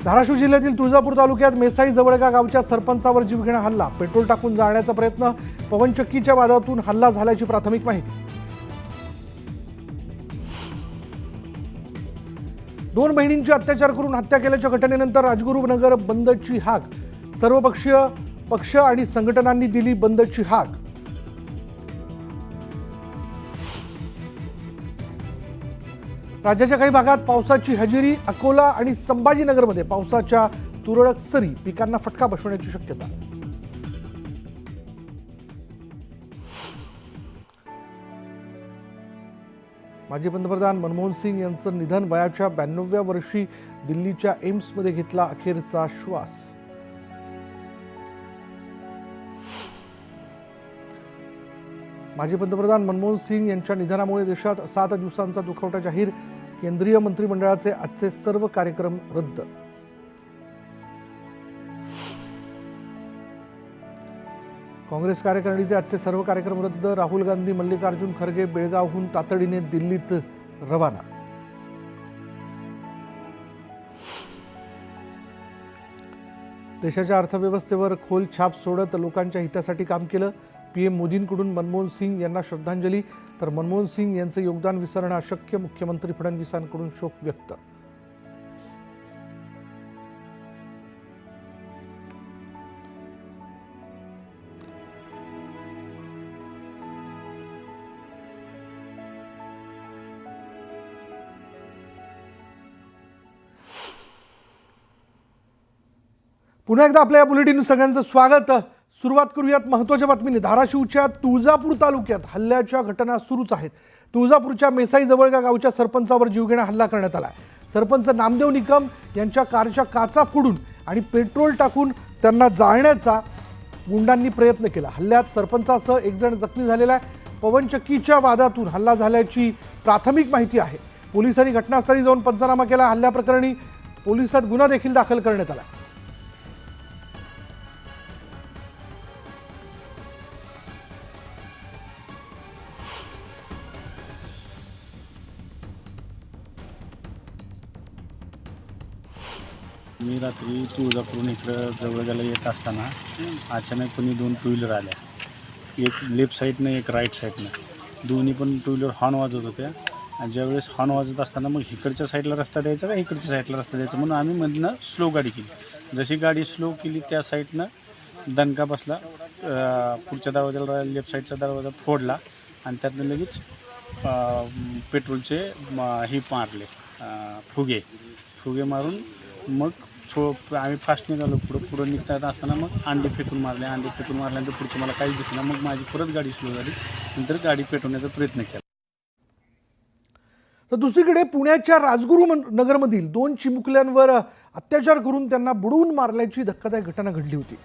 धाराशिव जिल्ह्यातील तुळजापूर तालुक्यात मेसाई जवळगा गावच्या सरपंचावर जीवघेणा हल्ला, पेट्रोल टाकून जाळण्याचा प्रयत्न, पवनचक्कीच्या वादातून हल्ला झाल्याची प्राथमिक माहिती। दोन बहिणींची अत्याचार करून हत्या केल्याच्या घटनेनंतर राजगुरुनगर बंदची हाक, सर्वपक्षीय पक्ष आणि संघटनांनी दिली बंदची हाक। राज्याच्या काही भागात पावसाची हजेरी, अकोला आणि संभाजीनगरमध्ये पावसाच्या तुरळक सरी पिकांना फटका बसवण्याची शक्यता। माजी पंतप्रधान मनमोहन सिंग यांचं निधन, वयाच्या 92व्या वर्षी दिल्लीच्या एम्समध्ये घेतला अखेरचा श्वास। माजी पंतप्रधान मनमोहन सिंग यांच्या निधनामुळे देशात 7 दिवसांचा दुखवटा जाहीर, केंद्रीय मंत्रिमंडळाचे आजचे सर्व कार्यक्रम रद्द। काँग्रेस कार्यकारिणीचे आजचे सर्व कार्यक्रम रद्द, राहुल गांधी, मल्लिकार्जुन खरगे बेळगावहून तातडीने दिल्लीत रवाना। देशाच्या अर्थव्यवस्थेवर खोल छाप सोडत लोकांच्या हितासाठी काम केलं, पीएम मोदींकडून मनमोहन सिंग यांना श्रद्धांजली, तर मनमोहन सिंग यांचे योगदान विसरणं अशक्य, मुख्यमंत्री फडणवीसांकडून शोक व्यक्त। पुन्हा एकदा आपल्या बुलेटिन सगळ्यांचं स्वागत। सुरुवात करूयात महत्त्वाच्या बातमीने। धाराशिवच्या तुळजापूर तालुक्यात हल्ल्याच्या घटना सुरूच आहेत। तुळजापूरच्या मेसाई जवळगा गावच्या सरपंचावर जीवघेणा हल्ला करण्यात आला। सरपंच नामदेव निकम यांच्या कारच्या काचा फोडून आणि पेट्रोल टाकून त्यांना जाळण्याचा गुंडांनी प्रयत्न केला। हल्ल्यात सरपंचासह एक जण जखमी झालेला आहे। पवनचक्कीच्या वादातून हल्ला झाल्याची प्राथमिक माहिती आहे। पोलिसांनी घटनास्थळी जाऊन पंचनामा केला। हल्ल्याप्रकरणी पोलिसात गुन्हा देखील दाखल करण्यात आला। मी रात्री तुळजापूरून इकडं जवळगाला येत असताना अचानक कोणी 2 टू व्हीलर आल्या, एक लेफ्ट साईडनं एक राईट साईडनं। दोन्ही पण टू व्हीलर हॉर्न वाजवत होत्या आणि ज्यावेळेस हॉर्न वाजवत असताना मग इकडच्या साईडला रस्ता द्यायचा का इकडच्या साईडला रस्ता द्यायचा म्हणून आम्ही मधनं स्लो गाडी केली। जशी गाडी स्लो केली त्या साईडनं दणका बसला, पुढच्या दरवाजाला लेफ्ट साईडचा दरवाजा फोडला आणि त्यातनं लगेच पेट्रोलचे हे मारले, फुगे मारून मग आम्ही फास्ट निघालो। पुढं निघता येत असताना मग अंडे फेकून मारल्यानंतर पुढचं मला काहीच दिसलं। मग माझी परत गाडी स्लो झाली, नंतर गाडी पेटवण्याचा प्रयत्न केला। तर दुसरीकडे पुण्याच्या राजगुरुनगरमधील 2 चिमुकल्यांवर अत्याचार करून त्यांना बुडवून मारल्याची धक्कादायक घटना घडली होती।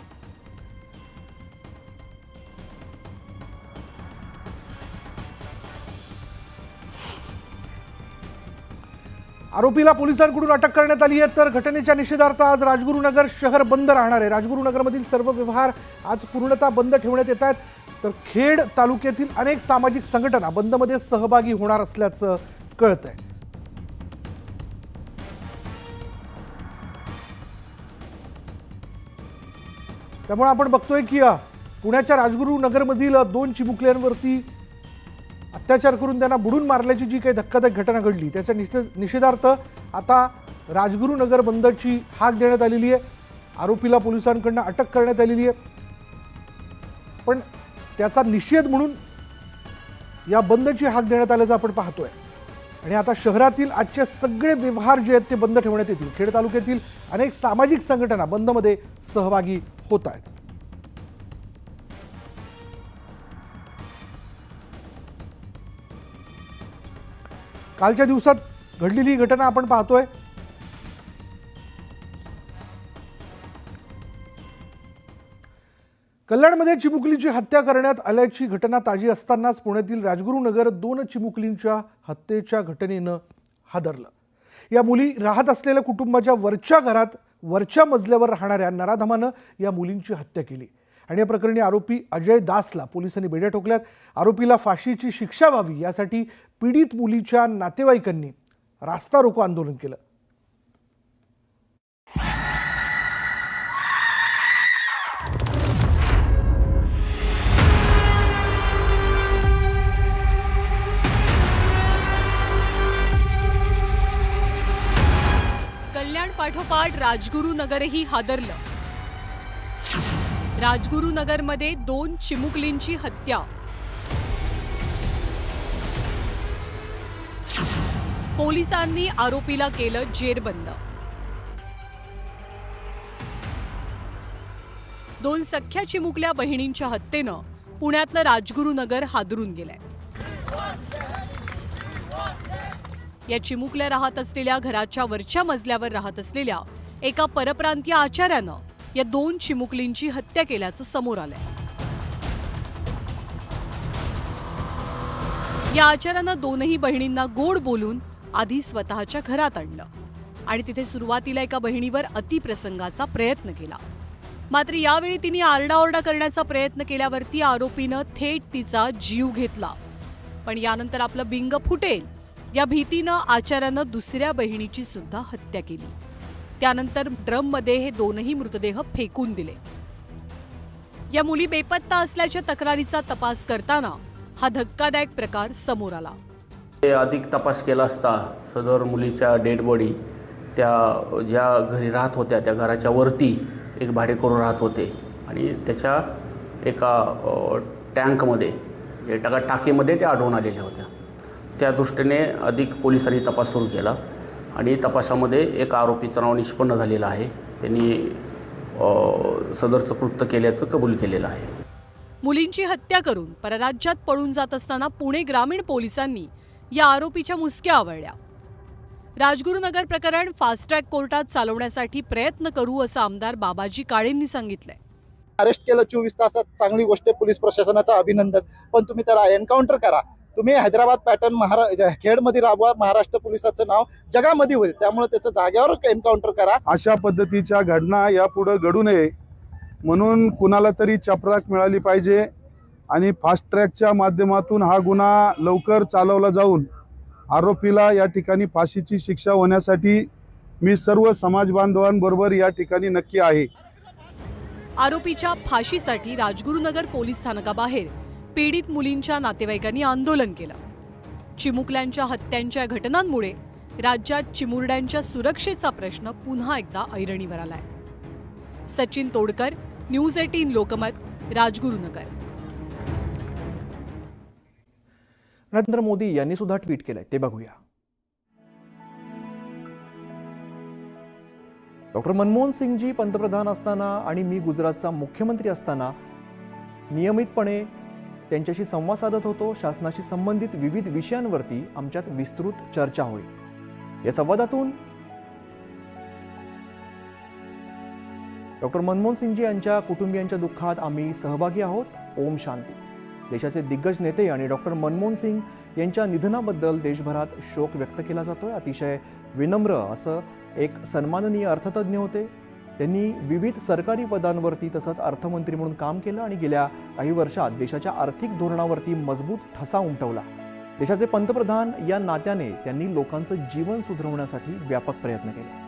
आरोपीला पोलिसांकडून अटक करण्यात आली आहे। तर घटनेच्या निषेधार्थ आज राजगुरुनगर शहर बंद राहणार आहे। राजगुरुनगरमधील सर्व व्यवहार आज पूर्णतः बंद ठेवण्यात येत आहेत। तर खेड तालुक्यातील अनेक सामाजिक संघटना बंदमध्ये सहभागी होणार असल्याचं कळतंय। त्यामुळे आपण बघतोय की पुण्याच्या राजगुरुनगरमधील 2 चिमुकल्यांवरती अत्याचार करून त्यांना बुडून मारल्याची जी काही धक्कादायक घटना घडली त्याच्या निषेधार्थ आता राजगुरुनगर बंदची हाक देण्यात आलेली आहे। आरोपीला पोलिसांकडून अटक करण्यात आलेली आहे, पण त्याचा निषेध म्हणून या बंदची हाक देण्यात आल्याचं आपण पाहतोय। आणि आता शहरातील आजचे सगळे व्यवहार जे आहेत ते बंद ठेवण्यात येतील। खेड तालुक्यातील अनेक सामाजिक संघटना बंदमध्ये सहभागी होत आहेत। कालच्या दिवसात घडलेली ही घटना आपण पाहतोय। कल्याणमध्ये चिमुकलीची हत्या करण्यात आल्याची घटना ताजी असतानाच पुण्यातील राजगुरुनगर 2 चिमुकलींच्या हत्येच्या घटनेनं हादरलं। या मुली राहत असलेल्या कुटुंबाच्या वरच्या घरात वरच्या मजल्यावर राहणाऱ्या नराधमानं या मुलींची हत्या केली। आणि या प्रकरणी आरोपी अजय दासला पोलिसांनी बेड्या ठोकल्यात। आरोपीला फाशीची शिक्षा व्हावी यासाठी पीडित मुलीच्या नातेवाईकांनी रास्ता रोको आंदोलन केलं। पाठोपाठ राजगुरुनगरही हादरलं. राजगुरुनगरमध्ये 2 चिमुकलींची हत्या. पोलिसांनी आरोपीला केलं जेरबंद. 2 सख्या चिमुकल्या बहिणींच्या हत्येनं पुण्यातलं राजगुरुनगर हादरून गेलंय. या चिमुकल्या राहत असलेल्या घराच्या वरच्या मजल्यावर राहत असलेल्या एका परप्रांतीय आचार्यानं या 2 चिमुकलींची हत्या केल्याचं समोर आलंय. या आचार्यानं 2ही बहिणींना गोड बोलून आधी स्वतःच्या घरात आणलं आणि तिथे सुरुवातीला एका बहिणीवर अतिप्रसंगाचा प्रयत्न केला. मात्र यावेळी तिने आरडाओरडा करण्याचा प्रयत्न केल्यावरती आरोपीनं थेट तिचा जीव घेतला. पण यानंतर आपलं बिंग फुटेल या भीतीनं आचार्यानं दुसऱ्या बहिणीची सुद्धा हत्या केली. त्यानंतर ड्रममध्ये हे 2ही मृतदेह फेकून दिले. या मुली बेपत्ता असल्याच्या तक्रारीचा तपास करताना हा धक्कादायक प्रकार समोर आला. अधिक तपास केला असता सदर मुलीच्या डेड बॉडी त्या ज्या घरी राहत होत्या त्या घराच्या वरती एक भाडेकरू राहत होते आणि त्याच्या एका टँकमध्ये टाकीमध्ये त्या आढळून आलेल्या होत्या. त्या दृष्टीने अधिक पोलिसांनी तपास सुरू केला आणि तपासामध्ये एक आरोपीचं नाव निष्पन्न झालेलं आहे. त्यांनी सदरचं कृत्य केल्याचं कबूल केलेलं आहे. मुलींची हत्या करून परराज्यात पळून जात असताना पुणे ग्रामीण पोलिसांनी या आरोपीच्या मुसक्या आवळल्या. राजगुरुनगर प्रकरण फास्ट ट्रॅक कोर्टात चालवण्यासाठी प्रयत्न करू असं आमदार बाबाजी काळेंनी सांगितलंय. अरेस्ट केलं 24 तासात, चांगली गोष्ट आहे, पोलीस प्रशासनाचं अभिनंदन. पण तुम्ही त्याला एन्काउंटर करा. तुम्ही हैदराबाद पॅटर्न खेडमध्ये राबवा. महाराष्ट्र पोलिसाचं नाव जगामध्ये होईल. त्यामुळे त्याचं जागेवर एन्काउंटर करा. अशा पद्धतीच्या घटना यापुढे घडू नये म्हणून कुणाला तरी चपराक मिळाली पाहिजे आणि फास्ट ट्रॅकच्या माध्यमातून हा गुन्हा लवकर चालवला जाऊन आरोपीला या ठिकाणी फाशीची शिक्षा होण्यासाठी मी सर्व समाज बांधवांबरोबर या ठिकाणी नक्की आहे. आरोपीच्या फाशीसाठी राजगुरुनगर पोलीस स्थानकाबाहेर पीडित मुलींच्या नातेवाईकांनी आंदोलन केलं. चिमुकल्यांच्या हत्यांच्या घटनांमुळे राज्यात चिमुरड्यांच्या सुरक्षेचा प्रश्न पुन्हा एकदा ऐरणीवर आलाय. सचिन तोडकर, न्यूज 18 लोकमत, राजगुरुनगर. नरेंद्र मोदी यांनी सुद्धा ट्विट केलंय, ते बघूया. डॉक्टर मनमोहन सिंगजी पंतप्रधान असताना आणि मी गुजरातचा मुख्यमंत्री असताना नियमितपणे त्यांच्याशी संवाद साधत होतो. शासनाशी संबंधित विविध विषयांवरती आमच्यात विस्तृत चर्चा होईल. या संवादातून डॉक्टर मनमोहन सिंगजी यांच्या कुटुंबियांच्या दुःखात आम्ही सहभागी आहोत. ओम शांती. देशाचे दिग्गज नेते आणि डॉक्टर मनमोहन सिंग यांच्या निधनाबद्दल देशभरात शोक व्यक्त केला जातोय. अतिशय विनम्र असं एक सन्माननीय अर्थतज्ञ होते. त्यांनी विविध सरकारी पदांवरती तसंच अर्थमंत्री म्हणून काम केलं आणि गेल्या काही वर्षात देशाच्या आर्थिक धोरणावरती मजबूत ठसा उमटवला. देशाचे पंतप्रधान या नात्याने त्यांनी लोकांचं जीवन सुधारवण्यासाठी व्यापक प्रयत्न केले.